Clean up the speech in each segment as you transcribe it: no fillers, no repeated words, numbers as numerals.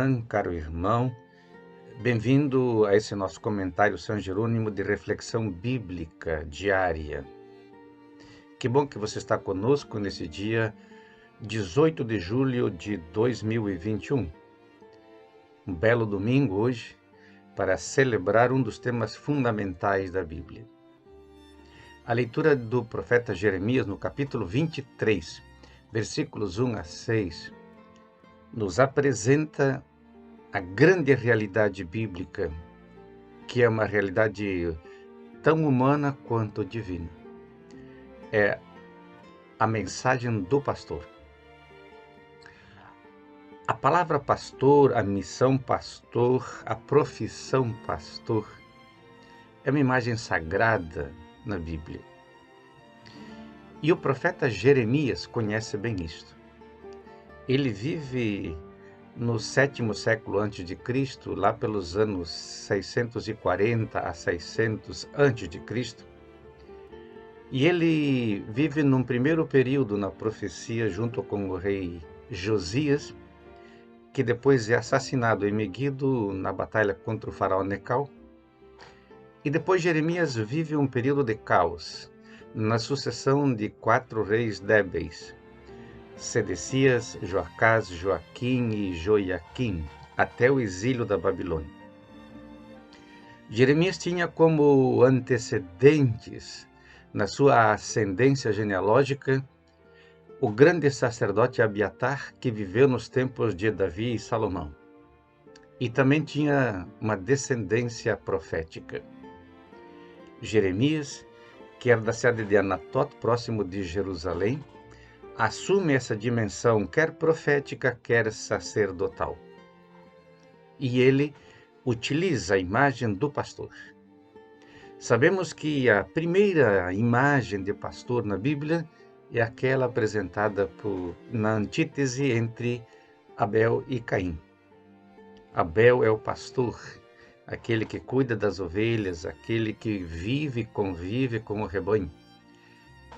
irmã, caro irmão, bem-vindo a esse nosso comentário São Jerônimo de reflexão bíblica diária. Que bom que você está conosco nesse dia 18 de julho de 2021. Um belo domingo hoje para celebrar um dos temas fundamentais da Bíblia. A leitura do profeta Jeremias no capítulo 23, versículos 1 a 6, nos apresenta a grande realidade bíblica, que é uma realidade tão humana quanto divina. É a mensagem do pastor. A palavra pastor, a missão pastor, a profissão pastor é uma imagem sagrada na Bíblia. E o profeta Jeremias conhece bem isto. Ele vive no 7º século antes de Cristo, lá pelos anos 640 a 600 antes de Cristo. E ele vive num primeiro período na profecia junto com o rei Josias, que depois é assassinado em Meguido na batalha contra o faraó Necal. E depois Jeremias vive um período de caos, na sucessão de 4 reis débeis, Sedecias, Joacás, Joaquim e Joiaquim, até o exílio da Babilônia. Jeremias tinha como antecedentes, na sua ascendência genealógica, o grande sacerdote Abiatar, que viveu nos tempos de Davi e Salomão. E também tinha uma descendência profética. Jeremias, que era da cidade de Anatot, próximo de Jerusalém, assume essa dimensão quer profética, quer sacerdotal. E ele utiliza a imagem do pastor. Sabemos que a primeira imagem de pastor na Bíblia é aquela apresentada na antítese entre Abel e Caim. Abel é o pastor, aquele que cuida das ovelhas, aquele que vive e convive com o rebanho.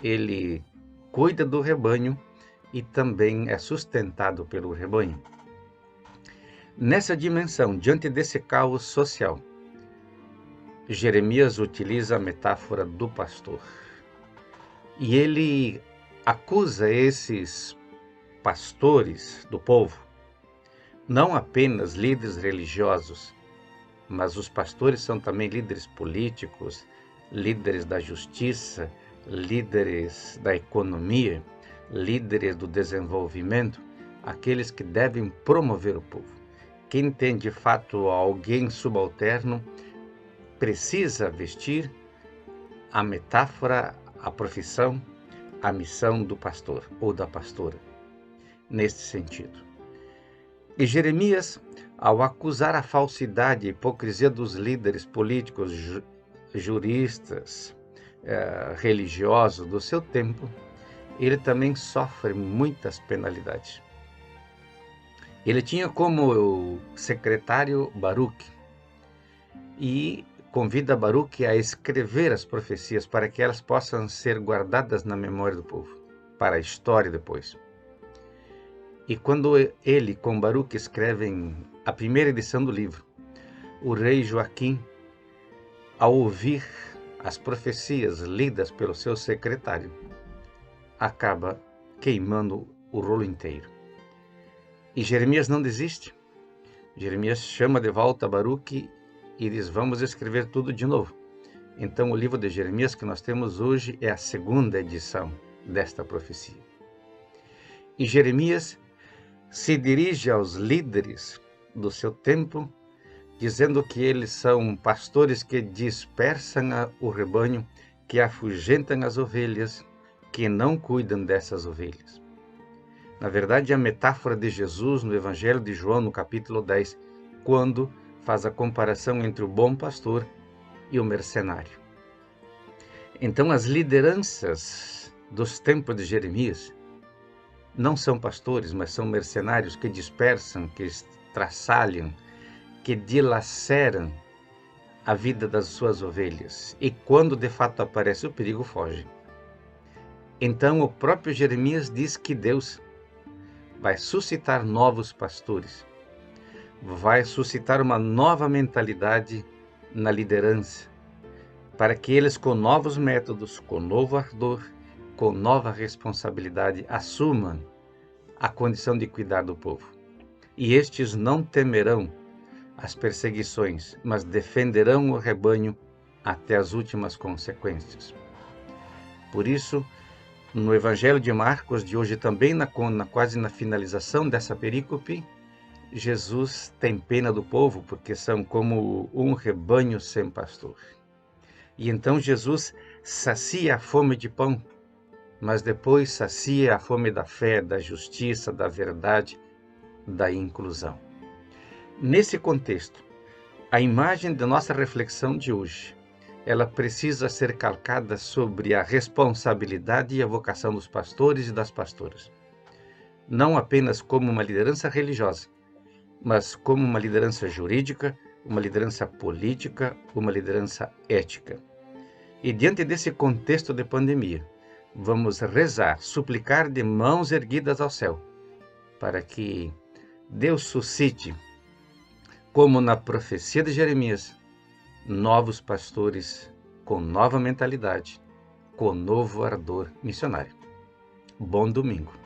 Ele cuida do rebanho e também é sustentado pelo rebanho. Nessa dimensão, diante desse caos social, Jeremias utiliza a metáfora do pastor. E ele acusa esses pastores do povo, não apenas líderes religiosos, mas os pastores são também líderes políticos, líderes da justiça, líderes da economia, líderes do desenvolvimento, aqueles que devem promover o povo. Quem tem de fato alguém subalterno precisa vestir a metáfora, a profissão, a missão do pastor ou da pastora, neste sentido. E Jeremias, ao acusar a falsidade e hipocrisia dos líderes políticos, juristas, religiosos do seu tempo, ele também sofre muitas penalidades. Ele tinha como secretário Baruque e convida Baruque a escrever as profecias para que elas possam ser guardadas na memória do povo, para a história depois. E quando ele com Baruque escrevem a primeira edição do livro, o rei Joaquim, ao ouvir as profecias lidas pelo seu secretário, acaba queimando o rolo inteiro. E Jeremias não desiste. Jeremias chama de volta Baruque e diz: vamos escrever tudo de novo. Então o livro de Jeremias que nós temos hoje é a 2ª edição desta profecia. E Jeremias se dirige aos líderes do seu tempo, dizendo que eles são pastores que dispersam o rebanho, que afugentam as ovelhas, que não cuidam dessas ovelhas. Na verdade, a metáfora de Jesus no Evangelho de João, no capítulo 10, quando faz a comparação entre o bom pastor e o mercenário. Então, as lideranças dos tempos de Jeremias não são pastores, mas são mercenários que dispersam, que estraçalham, que dilaceram a vida das suas ovelhas. E quando de fato aparece o perigo, fogem. Então o próprio Jeremias diz que Deus vai suscitar novos pastores, vai suscitar uma nova mentalidade na liderança, para que eles, com novos métodos, com novo ardor, com nova responsabilidade, assumam a condição de cuidar do povo. E estes não temerão as perseguições, mas defenderão o rebanho até as últimas consequências. Por isso, no Evangelho de Marcos de hoje, também quase na finalização dessa perícope, Jesus tem pena do povo, porque são como um rebanho sem pastor. E então Jesus sacia a fome de pão, mas depois sacia a fome da fé, da justiça, da verdade, da inclusão. Nesse contexto, a imagem da nossa reflexão de hoje, ela precisa ser calcada sobre a responsabilidade e a vocação dos pastores e das pastoras. Não apenas como uma liderança religiosa, mas como uma liderança jurídica, uma liderança política, uma liderança ética. E diante desse contexto de pandemia, vamos rezar, suplicar de mãos erguidas ao céu, para que Deus suscite, como na profecia de Jeremias, novos pastores com nova mentalidade, com novo ardor missionário. Bom domingo.